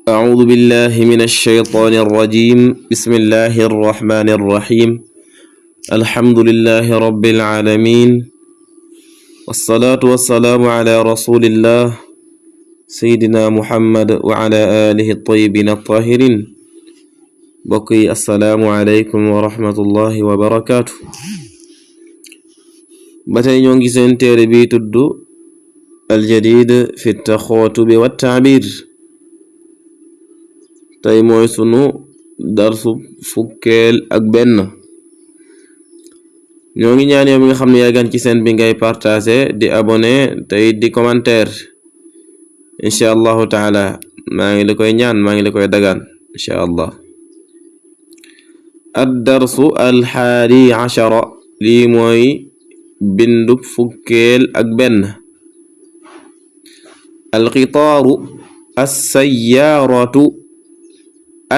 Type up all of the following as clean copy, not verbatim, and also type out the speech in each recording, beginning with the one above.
أعوذ بالله من الشيطان الرجيم بسم الله الرحمن الرحيم الحمد لله رب العالمين والصلاة والسلام على رسول الله سيدنا محمد وعلى آله الطيبين الطاهرين بقي السلام عليكم ورحمة الله وبركاته بتاي نيونغي سين تيري بي تودو الجديد في التخاطب والتعبير tey mooy sunu darsu fukkeel ak benn ñoo ngi ñaan yow mi nga xam ne yaa gan ci seen bi ngay partager di abonné tey di commentaire insha allahu taala maa ngi la koy ñaan maa ngi la koy dagaan insha allah ad-darsu al-haadi ashara lii mooy bindub fukkeel ak benn al-qitaaru as-sayyaaratu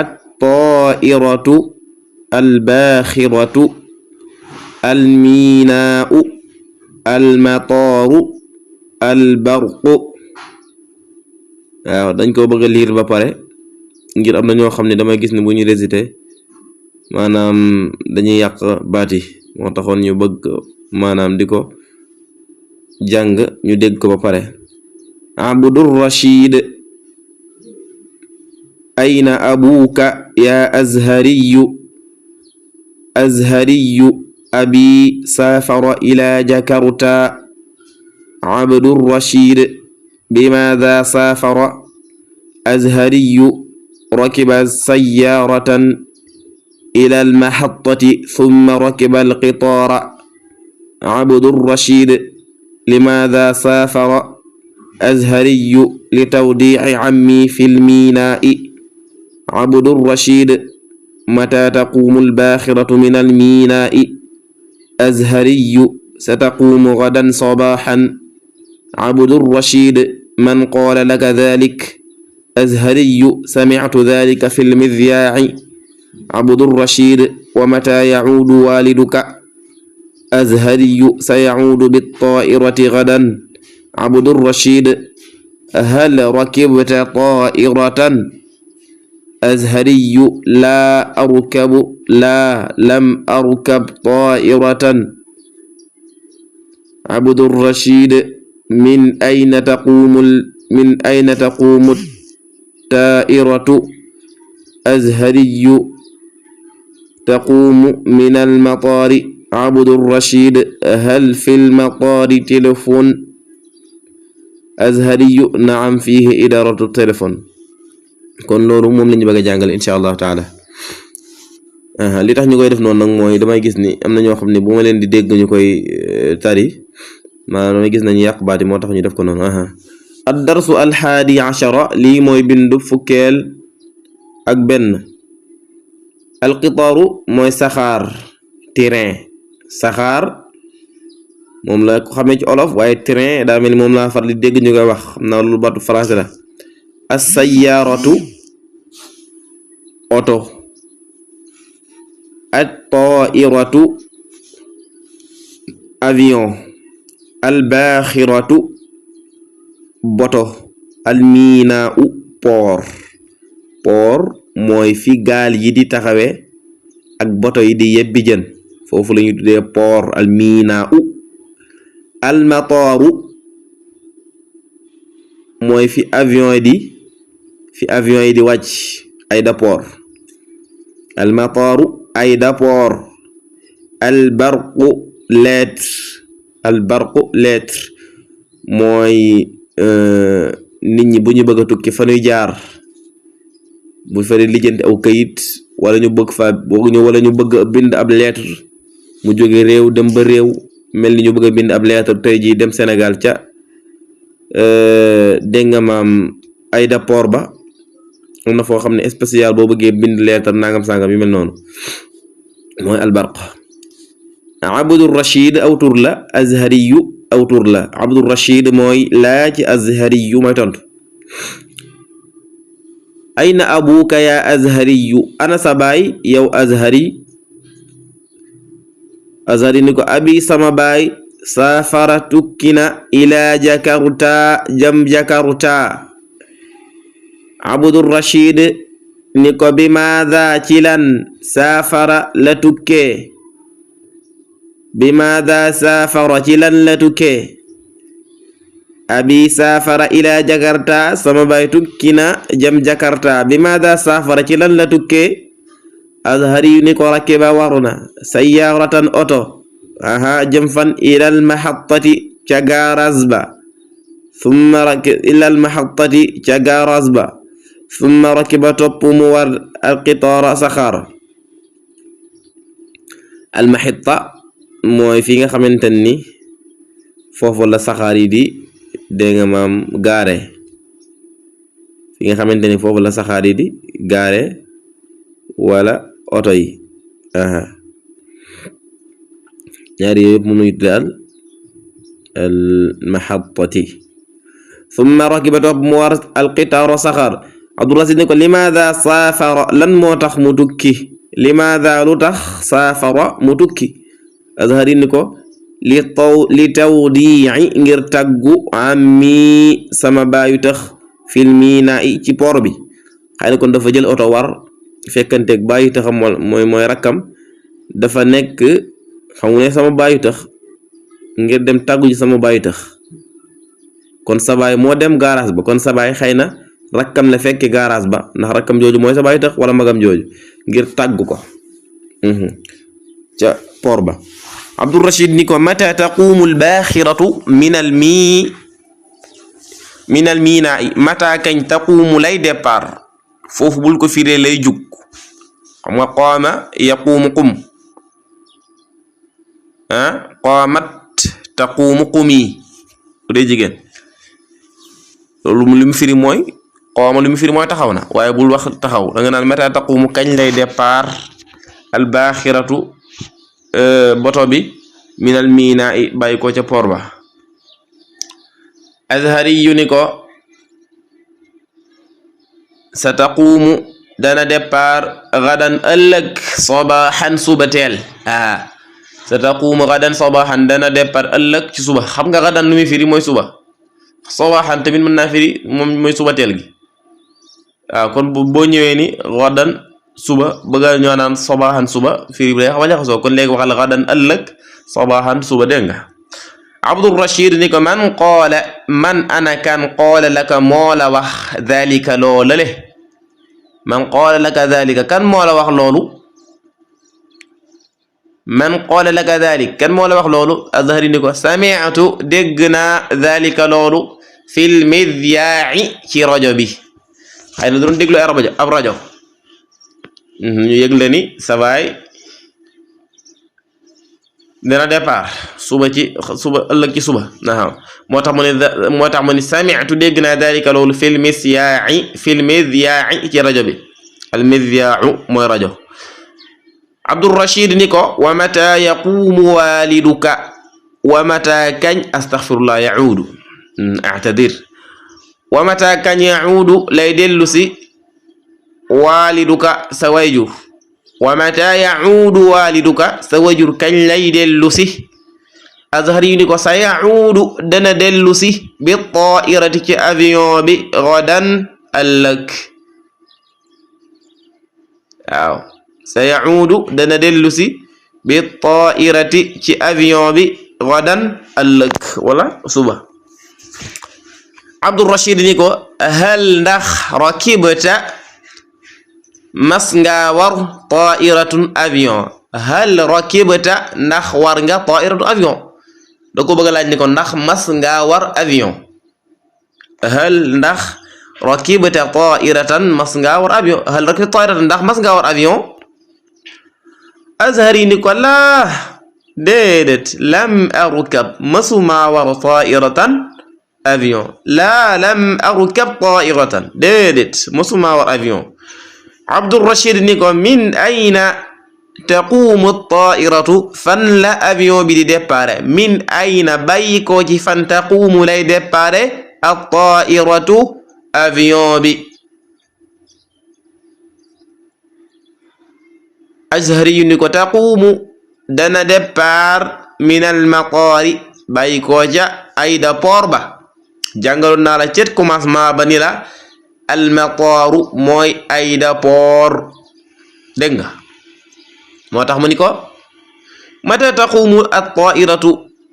الطائرة الباخرة الميناء المطار البرق waaw dañ ko bëgg a lire ba pare ngir am na ñoo xam ne damay gis ne bu ñu récité maanaam dañuy yàq baati moo taxoon ñu bëgg maanaam di ko jàng ñu dégg ko ba pare Abdur Rashid أين أبوك يا أزهري أزهري أبي سافر إلى جاكرتا عبد الرشيد بماذا سافر أزهري ركب سيارة إلى المحطة ثم ركب القطار عبد الرشيد لماذا سافر أزهري لتوديع عمي في الميناء عبد الرشيد متى تقوم الباخرة من الميناء أزهري ستقوم غدا صباحا عبد الرشيد من قال لك ذلك أزهري سمعت ذلك في المذياع عبد الرشيد ومتى يعود والدك أزهري سيعود بالطائرة غدا عبد الرشيد هل ركبت طائرة أزهري لا لم أركب طائرة عبد الرشيد من أين تقوم الطائرة أزهري تقوم من المطار عبد الرشيد هل في المطار تلفون أزهري نعم فيه إدارة التلفون kon loolu moom lañu bëgg a jàngal insha allahu taala li tax ñu koy def noonu nag mooy damay gis ni am na ñoo xam ne bu ma leen di dégg ñu koy tari maanaam damay gis nañu yàq baati moo tax ñu def ko noonu ad-darsu al-haadi ashara lii mooy bindu fukkeel ak benn al-qitaaru mooy saxaar train saxaar moom la ko xamee ci olof waaye train daa mel ni moom laa far di dégg ñu koy wax xam naa loolu baatu français la as-sayyaaratu oto at-taa'iratu avion al-baaxiratu boto al-miinaa'u port mooy fi gaal yi di taxawe ak boto yi di yebbi jën foofu la ñuy tuddee port al-miinaa'u al-mataaru mooy fi avion yi di wàcc aéroport al-mataaru aéroport al-barqu lettre mooy nit ñi bu ñu bëgg a tukki fa ñuy jaar bu fa di lijjanti aw kayit wala ñu bëgg a bind ab lettre mu jóge réew dem ba réew mel ni ñu bëgg a bind ab lettre tey jii dem Sénégal ca dégg nga maam aéroport ba am na foo xam ne spécial boo bëggee bind lettre nangam sangam yu mel noonu mooy albarq Abdur Rashid aw tur la Azhariyu aw tur la Abdur Rashid mooy laaj Azhariyu mooy tontu ayna abuka ya Azhariyu ana sa baay yow Azhari ni ko abi sama baay saafara tukkina ila Jakarta jam Jakarta Abdur Rashid ni ko bi maada ci lan saafara la tukkee bi maada saafara ci lan la tukkee abi saafara ila jakarta sama baay tukki na jëm jakarta bi maada saafara ci lan la tukkee Azhari ni ko rakiba waruna sayyaratan oto jëm fan ilal mahattati ca gaaraas ba ilal mahattati ca gaaraas ba summa rakiba topp mu war alqitaara saxaar almahitta mooy fi nga xamante ni foofu la saxaar yi di dégg nga maam gaare fi nga xamante ni foofu la saxaar yi di gaare wala oto yi ñaari yooyu yëpp mënuy daal al mahattati summa rakiba topp mu war alqitaaru saxaar Abdur Rashid ni ko limaada saafara lan moo tax mu tukki limaada lu tax saafara mu tukki Azhari ni ko li tawdi'i ngir taggu ammi sama baayu tax fil miinaa'i ci port bi xëy na kon dafa jël oto war fekkanteeg baayu taxam mooy rakkam dafa nekk xam nga ne sama baayu tax ngir dem tàggu ji sama baayu tax kon sa baay moo dem garage ba kon sa baay xëy na rakkam la fekki garage ba ndax rakkam jooju mooy sa baayu tax wala magam jooju ngir tàggu ko ca port ba Abdur Rashid ni ko mata taqumu albaaxiratu min al miinaa'i mata kañ taqumu lay départ foofu bul ko firee lay jug xam nga qaama yaquumu qum qaamat taquumu qumi bu dee jigéen loolu li mu firi mooy qaama li mu firi mooy taxaw na waaye bul wax taxaw da nga naan mata taqumu kañ lay départ albaaxiratu boto bi minal miinaa'i bàyyi ko ca port ba Azhari yu ni ko sa taquumu dana départ gadan ëllëg sabaxan suba teel sa taquumu gadan sabaxan dana départ ëllëg ci suba xam nga gadan lu muy firi mooy suba sabaxan tamit mën naa firi moom mooy suba teel gi kon boo ñëwee ni gadan suba bëgga ñoo naan sabaxan suba firi bi day xaw a jaxasoo kon léegi waxal gadan ëllëg sabaxan suba dégg nga Abdur Rashid ni ko man ana kan qaala laka moo la wax dhalika loola le man qaala laka dhalika kan moo la wax loolu man qaala laka dhalik kan moo la wax loolu Azhari ni ko sami'tu dégg naa dhalika loolu fil midyaa'i ci rajo bi xëy na doon déglu ab rajo ñu yëgle ni sa baay dina départ suba ëllëg ci suba moo tax mu ne sami'tu dégg naa daalika loolu fil midyaa'i ci rajo bi al midyaa'u mooy rajo Abdur Rashid ni ko wa mata yaquumu waliduka wa mata kañ astaghfirullah ya'uudu a'tadir wa mata kañ ya'uudu lay dellu si waliduka sa wayjur wa mata ya'uudu waliduka sa wayjur kañ lay dellu si Azhari ni ko sa ya'uudu dana dellu si bi taa'irati ci avion bi gadan ëllëg waaw sa ya'uudu dana dellu si bi taa'irati ci avion bi gadan ëllëg wala suba Abdur Rashid ni ko hal ndax rakibta mas nga war ta'iratun avion hal rakibta ndax war nga ta'iratu avion da ko bëgg laaj ni ko ndax mas nga war avion hal ndax rakibta ta'iratan mas nga war avion hal rakibta ta'iratan ndax mas nga war avion Azhari ni ko la déedéet lam arkab masuma war ta'iratan avion la lam arkab ta'iratan déedéet masuma war avion Abdur Rashid ni ko min ayna taqumu at-ta'iratu fan la avion bi di départ min ayna bàyyi ko ci fan taqumu lay départ at-ta'iratu avion bi Azhari ni ko taqumu dana départ min al-maqari bàyyi ko ca aéroport ba jàngaloon naa la cet commencement ba ni la almataaru mooy aéroport dégg nga moo tax mu ni ko mata taqumu at-taa'iratu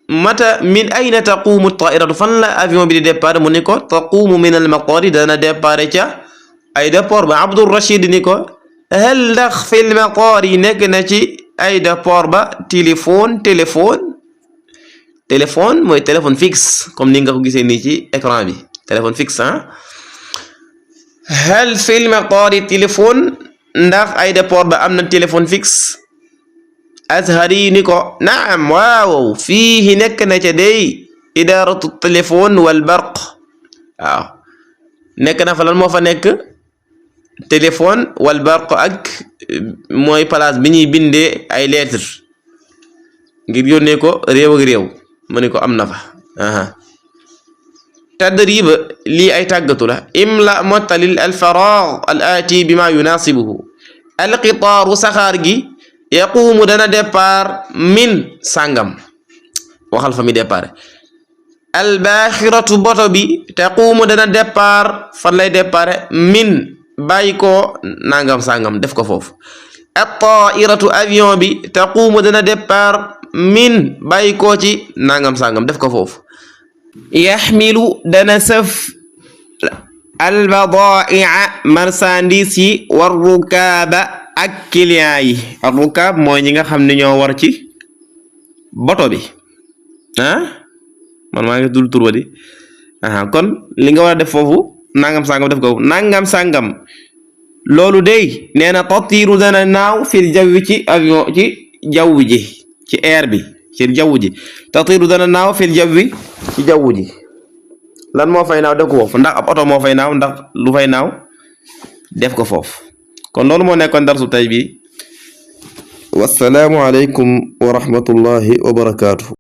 mata min ayna taqumu at-taa'iratu fan la avion bi di départ mu ni ko taqumu min al-mataari dana départ ca aéroport ba Abdul Rashid ni ko hal ndax fi al-mataari nekk na ci aéroport ba téléphone mooy téléphone fixe comme ni nga ko gisee nii ci écran bi téléphone fixe hal fi al-mataari téléphone ndax aéroport ba am na téléphone fixe Azhari ni ko naam waaw fiihi nekk na ca day idaaratu téléphone wal barq waaw nekk na fa lan moo fa nekk téléphone wal barq ak mooy place bi ñuy bindee ay lettres ngir yónnee ko réew ak réew mu ni ko am na fa tadrib lii ay tàggatu la imla mottalil al faraag al aati bima yunaasibuhu al qitaaru saxaar gi yaquumu dana départ min sàngam waxal fa mi départ albaaxiratu boto bi taquumu dana départ fan lay départ min bàyyi ko nangam sàngam def ko foofu at-taa'iratu avion bi taquumu dana départ min bàyyi ko ci nangam sàngam def ko foofu yaxmilu dana sëf albadaa'i'a marchandise yi war rukaaba ak client yi ak rukaab mooy ñi nga xam ne ñoo war ci boto bi man maa ngi dul tur di kon li nga war a def foofu nangam sàngam def ko nangam sàngam loolu day nee na tatiiru dana naaw fil jawwi ci avion ci jaww ji ci air bi ci jaww ji tatiiru dana naaw fil jawwi ci jaww ji lan moo fay naaw def ko foofu ndax ab oto moo fay naaw ndax lu fay naaw def ko foofu kon loolu moo nekkoon darsu tay bi wassalaamu aleykum wa rahmatullahi wa barakaatu